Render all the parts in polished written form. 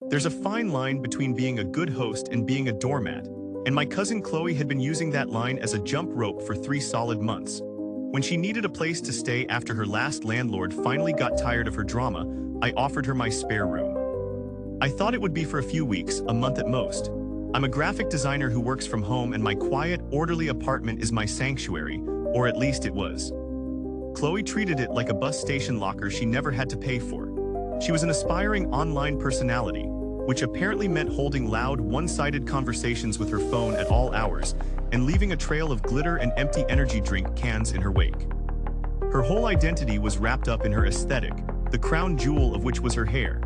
There's a fine line between being a good host and being a doormat, and my cousin Chloe had been using that line as a jump rope for 3 solid months. When she needed a place to stay after her last landlord finally got tired of her drama, I offered her my spare room. I thought it would be for a few weeks, a month at most. I'm a graphic designer who works from home, and my quiet, orderly apartment is my sanctuary, or at least it was. Chloe treated it like a bus station locker she never had to pay for. She was an aspiring online personality, which apparently meant holding loud, one-sided conversations with her phone at all hours and leaving a trail of glitter and empty energy drink cans in her wake. Her whole identity was wrapped up in her aesthetic, the crown jewel of which was her hair.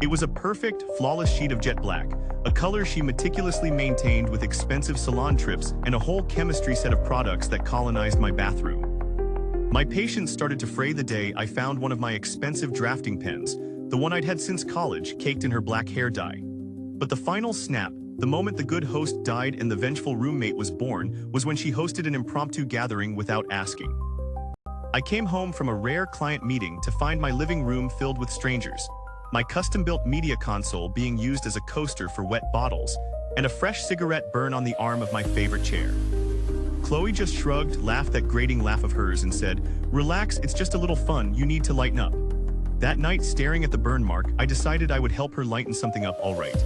It was a perfect, flawless sheet of jet black, a color she meticulously maintained with expensive salon trips and a whole chemistry set of products that colonized my bathroom. My patience started to fray the day I found one of my expensive drafting pens, the one I'd had since college, caked in her black hair dye. But the final snap, the moment the good host died and the vengeful roommate was born, was when she hosted an impromptu gathering without asking. I came home from a rare client meeting to find my living room filled with strangers, my custom-built media console being used as a coaster for wet bottles, and a fresh cigarette burn on the arm of my favorite chair. Chloe just shrugged, laughed that grating laugh of hers, and said, "Relax, it's just a little fun, you need to lighten up." That night, staring at the burn mark, I decided I would help her lighten something up all right.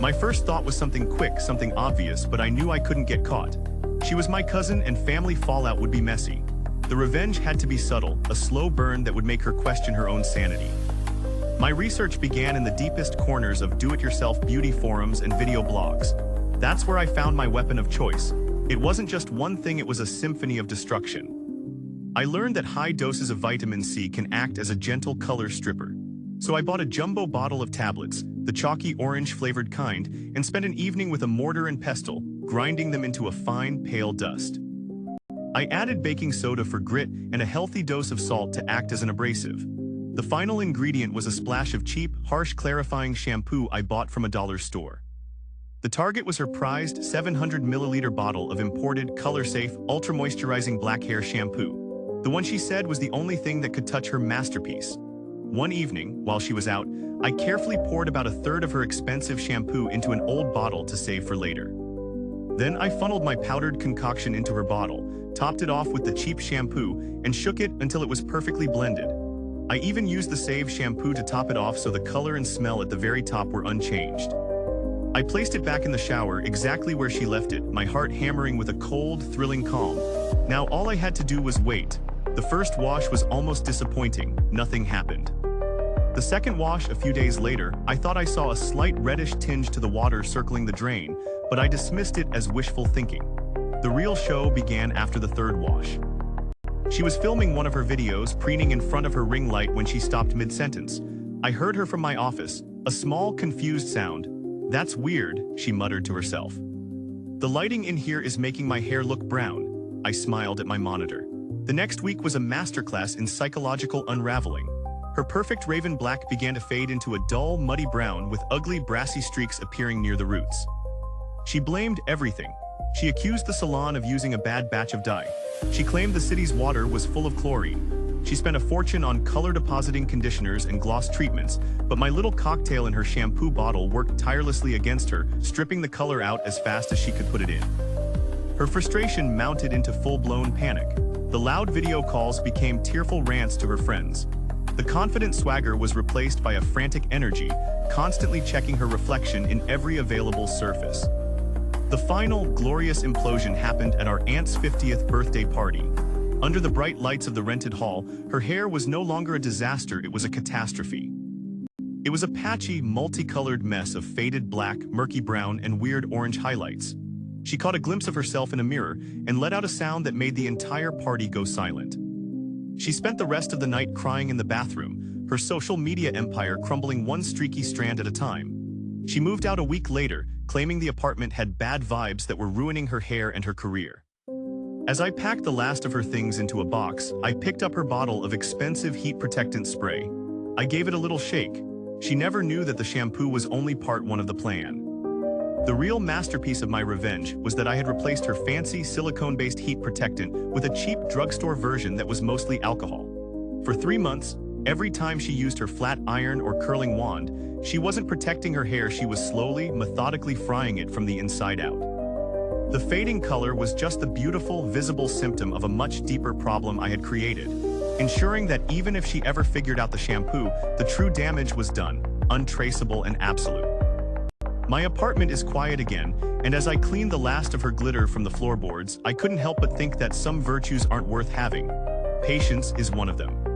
My first thought was something quick, something obvious, but I knew I couldn't get caught. She was my cousin, and family fallout would be messy. The revenge had to be subtle, a slow burn that would make her question her own sanity. My research began in the deepest corners of do-it-yourself beauty forums and video blogs. That's where I found my weapon of choice. It wasn't just one thing, it was a symphony of destruction. I learned that high doses of vitamin C can act as a gentle color stripper. So I bought a jumbo bottle of tablets, the chalky orange-flavored kind, and spent an evening with a mortar and pestle, grinding them into a fine, pale dust. I added baking soda for grit and a healthy dose of salt to act as an abrasive. The final ingredient was a splash of cheap, harsh clarifying shampoo I bought from a dollar store. The target was her prized 700-milliliter bottle of imported, color-safe, ultra-moisturizing black hair shampoo. The one she said was the only thing that could touch her masterpiece. One evening, while she was out, I carefully poured about a third of her expensive shampoo into an old bottle to save for later. Then I funneled my powdered concoction into her bottle, topped it off with the cheap shampoo, and shook it until it was perfectly blended. I even used the saved shampoo to top it off so the color and smell at the very top were unchanged. I placed it back in the shower exactly where she left it, my heart hammering with a cold, thrilling calm. Now all I had to do was wait. The first wash was almost disappointing, nothing happened. The second wash a few days later, I thought I saw a slight reddish tinge to the water circling the drain, but I dismissed it as wishful thinking. The real show began after the third wash. She was filming one of her videos, preening in front of her ring light when she stopped mid-sentence. I heard her from my office, a small, confused sound. "That's weird," she muttered to herself. "The lighting in here is making my hair look brown." I smiled at my monitor. The next week was a masterclass in psychological unraveling. Her perfect raven black began to fade into a dull, muddy brown with ugly, brassy streaks appearing near the roots. She blamed everything. She accused the salon of using a bad batch of dye. She claimed the city's water was full of chlorine. She spent a fortune on color-depositing conditioners and gloss treatments, but my little cocktail in her shampoo bottle worked tirelessly against her, stripping the color out as fast as she could put it in. Her frustration mounted into full-blown panic. The loud video calls became tearful rants to her friends. The confident swagger was replaced by a frantic energy, constantly checking her reflection in every available surface. The final, glorious implosion happened at our aunt's 50th birthday party. Under the bright lights of the rented hall, her hair was no longer a disaster, it was a catastrophe. It was a patchy, multicolored mess of faded black, murky brown, and weird orange highlights. She caught a glimpse of herself in a mirror and let out a sound that made the entire party go silent. She spent the rest of the night crying in the bathroom, her social media empire crumbling one streaky strand at a time. She moved out a week later, claiming the apartment had bad vibes that were ruining her hair and her career. As I packed the last of her things into a box, I picked up her bottle of expensive heat protectant spray. I gave it a little shake. She never knew that the shampoo was only part one of the plan. The real masterpiece of my revenge was that I had replaced her fancy silicone-based heat protectant with a cheap drugstore version that was mostly alcohol. For 3 months, every time she used her flat iron or curling wand, She wasn't protecting her hair, she was slowly, methodically frying it from the inside out. The fading color was just the beautiful, visible symptom of a much deeper problem I had created, ensuring that even if she ever figured out the shampoo, the true damage was done, untraceable and absolute. My apartment is quiet again, and as I cleaned the last of her glitter from the floorboards, I couldn't help but think that some virtues aren't worth having. Patience is one of them.